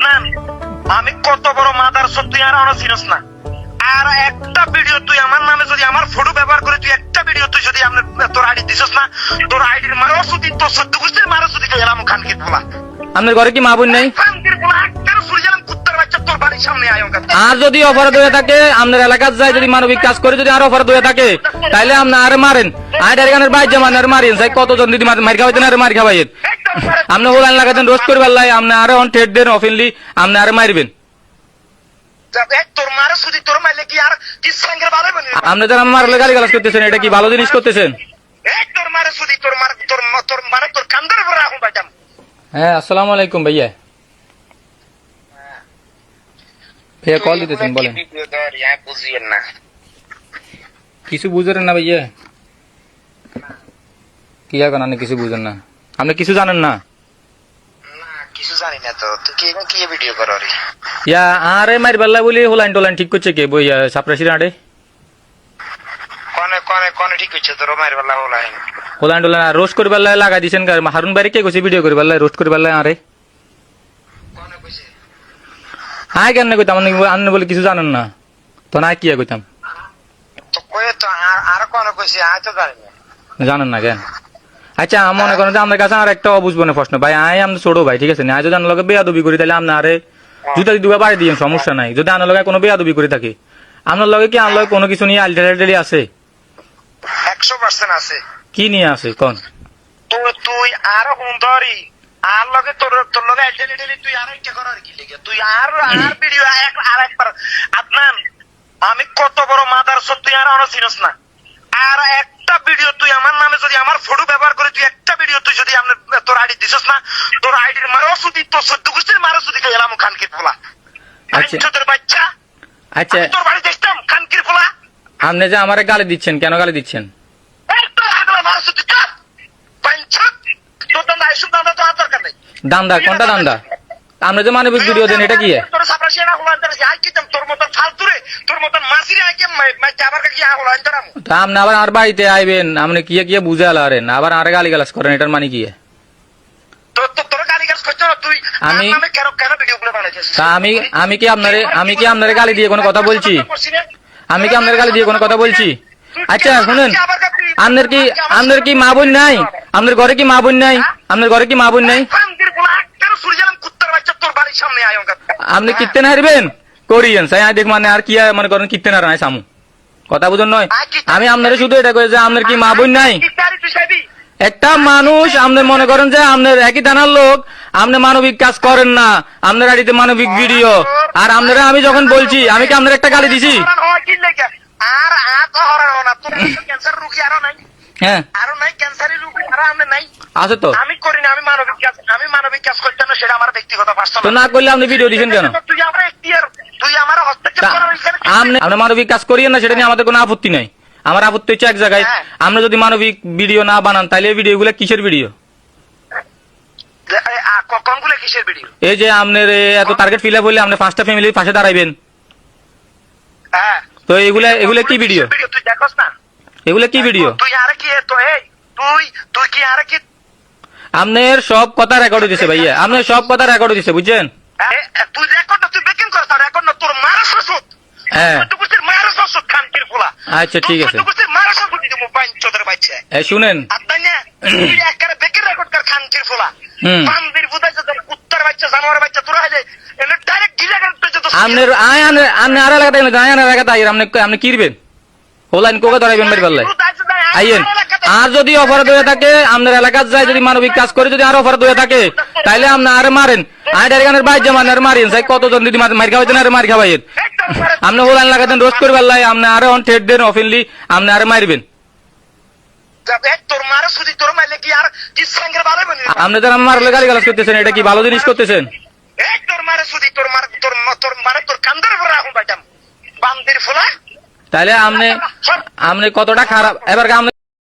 আদনান, আমি কত বড় মাদার সব তুই আর চিনস না। আর একটা ভিডিও তুই আমার নামে যদি আমার ফটো ব্যবহার করে তুই একটা ভিডিও তুই যদি তোর আইডি দিছস না, তোর আইডির মারো যদি তোর সদ্য গোষ্ঠীর মারো যদি গেলাম খানকে বলা। আপনার ঘরে কি মা বোন নাই? খানকির বলা কেন সুরি গেলাম কুত্তার বাচ্চা তোর বাড়ির সামনে আয়। আর যদি অপরাধ হয়ে থাকে আপনার এলাকার যায় যদি মানবিক কাজ করে যদি আর অপরাধ হয়ে থাকে তাইলে আপনি আরে মারেন। আইডার গানের বাইর জামান আর মারেন চাই কতজন যদি মার খাওয়াইতেন আর মার খাওয়াইতেন আপনি হোলাইন লাগাতেন রোস্ট করে বেলায় আপনি আরে অন ঠেট দেন অফেনলি আপনি আরে মারবেন। তোর মারে সুদি তোর মারলে কি আর কি সঙ্গের ভালো বলি আপনি যারা মারলে গালি গালাজ করতেছেন এটা কি ভালো জিনিস করতেছেন? তোর মারে সুদি তোর মার তোর তোর মানে তোর কান্দার উপর রাখুন বাইটাম। হ্যাঁ আসসালামু আলাইকুম ভাইয়া। ভাইয়া কল দিতেছেন বলেন। বুঝিয়েন না কিছু বুঝেন না ভাইয়া? কি এখন আপনি কিছু বুঝেন না? আপনি কিছু জানেন না? কিছু জানি না তো। তুই কি এখন কি ভিডিও করো রে? ইয়া আরে মার বেলা বলি হোলাইন টোলাইন ঠিক করছে কে বইয়া সাপ্রাসির আড়ে কোনে কোনে কোনে ঠিক হচ্ছে তোর মায়ের বেলা হলাই হোলাইন টোলাইন রোস্ট করে বেলায় লাগাই দিছেন হারুন ভাই কে কইছে ভিডিও করে বেলায় রোস্ট করে বেলায় আরে কোনে কইছে হাই কেন কইতাম আপনি বলে কিছু জানেন না তো না কি কইতাম তো কয়ে তো আর কোনে কইছে আয় তো জানি না। জানেন না কেন? আচ্ছা আমি মনে করেন যে আপনার কাছে আর একটা অবুঝবনে প্রশ্ন ভাই আয় আমি ছোট ভাই ঠিক আছে না যদি আমার লগে বেয়াদবি করি তাহলে আপনি আরে জুতা দুবা বাড়ি দিয়ে সমস্যা নাই। যদি আমার লগে কোনো বেয়াদবি করে থাকে আপনার লগে কি আমার লগে কোনো কিছু নিয়ে আলটারেটারি আছে? 100% আছে। কি নিয়ে আছে কোন? তো তুই আর হুন্দরি আর লগে তোর তোর লগে আইডেন্টিটি তুই আর কি করার কি লাগে? তুই আর ভিডিও আর একবার আদনান, আমি কত বড় মাদার সব তুই আর চিনস না। আর একটা ভিডিও তুই আমার নামে যদি আমার ফটো ব্যবহার করে তুই একটা ভিডিও তুই যদি তোর আইডি দিছস না, তোর আইডির মারো যদি তোর সদ্য গোষ্ঠীর মারো যদি গেলাম খানকির বলা। আচ্ছা তোর বাচ্চা আচ্ছা তোর বাড়ি দেখতাম খানকির বলা। আপনি যে আমারে গালি দিচ্ছেন কেন গালি দিচ্ছেন? দান্দা কোনটা দান্দা? আপনি যে মানবিক ভিডিও দেন এটা কি? তা আপনি আবার আর বাড়িতে আইবেন আপনি কি কি বুঝে আলারেন আবার আর গালি গালাজ করেন এটার মানে কি? আমি তা আমি কি আপনারে গালি দিয়ে কোনো কথা বলছি? আমি কি আপনার গালি দিয়ে কোনো কথা বলছি? আচ্ছা শুনেন আপনার কি মা বোন নাই? আপনার ঘরে কি মা বোন নাই? আপনার ঘরে কি মা বোন নাই? আপনি কীর্তেন হারবেন করিয়েন সাই দেখ মানে আর কি মনে করেন কীর্তেন আর নাই সামু কথা বুঝুন নয়। আমি আপনার শুধু এটা কই যে আপনার কি মা বোন নাই? একটা মানুষ আপনি মনে করেন যে আপনার একই থানার লোক আপনি মানবিক কাজ করেন না আপনার আড়িতে মানবিক ভিডিও আর আপনারা আমি যখন বলছি আমি কি আপনার একটা গালি দিছি? হ্যাঁ আছে তো। আমি করি না, আমি মানবিক কাজ করতে না, সেটা আমার ব্যক্তিগত পার্সোনাল। তো না করলে আপনি ভিডিও দিচ্ছেন কেন? তুই আমার হস্তক্ষেপ করার এখানে আপনি মানবিক কাজ করিয়েন না সেটা নিয়ে আমাদের কোনো আপত্তি নাই। আমার আপত্তি হচ্ছে এক জায়গায় আপনি যদি মানবিক ভিডিও না বানান তাহলে এই ভিডিও গুলা কিসের ভিডিও? কোনগুলো কিসের ভিডিও? এই যে আপনার এত টার্গেট ফিল আপ হলে আপনি 5টা ফ্যামিলির পাশে দাঁড়াইবেন হ্যাঁ তো এগুলা কি ভিডিও? তুই দেখোস না এগুলা কি ভিডিও? তুই আর কি তো এই তুই কি আর কি আপনার সব কথা রেকর্ড হইতেছে ভাইয়া আপনার সব কথা রেকর্ড হইতেছে বুঝছেন? তুই রেকর্ড তুই বেকিং করছ না রেকর্ড না তোর মারা শ্বশুর। হ্যাঁ তুই মারা শ্বশুর খানকির ফুলা। আচ্ছা ঠিক আছে তুই মারা শ্বশুর দিদি মোবাইল চোদর বাচ্চা। এই শুনেন আদনানে তুই একবারে বেকিং রেকর্ড কর খানকির ফুলা। বান্দির বুদাইছে তোর কুত্তার বাচ্চা জানোয়ার বাচ্চা তোরা হইলে এনে ডাইরেক্ট ডিরেক্ট পেছে তো আপনার আপনি আর এলাকাতে এলাকাতে আইয়েন আপনি কিরবেন হোলাইন কোকে ধরাইবেন মেরে পাল্লাই আইয়েন। আর যদি অপরাধ হয়ে থাকে আপনার এলাকার যায় যদি মানবিক কাজ করে যদি আর অপরাধ হয়ে থাকে তাইলে আপনি আরে মারেন আইডার গানের বাইর জামান আর মারেন চাই কতজন যদি মার খাওয়াইতেন আর মার খাওয়াইয়েন আপনি হোলাইন লাগাতেন রোস্ট করে বেলায় আপনি আরে অন ঠেট দেন অফেনলি আপনি আরে মারবেন। তোর মারা সুদি তোর মারলে কি আর কি সঙ্গের ভালো বলি আপনি যারা মারলে গালি গালাজ করতেছেন এটা কি ভালো জিনিস করতেছেন? তোর মারা সুদি তোর মানে তোর কান্দার উপর রাখুন বাইটাম বান্দির ফুলা। তাহলে আপনি কতটা খারাপ এবার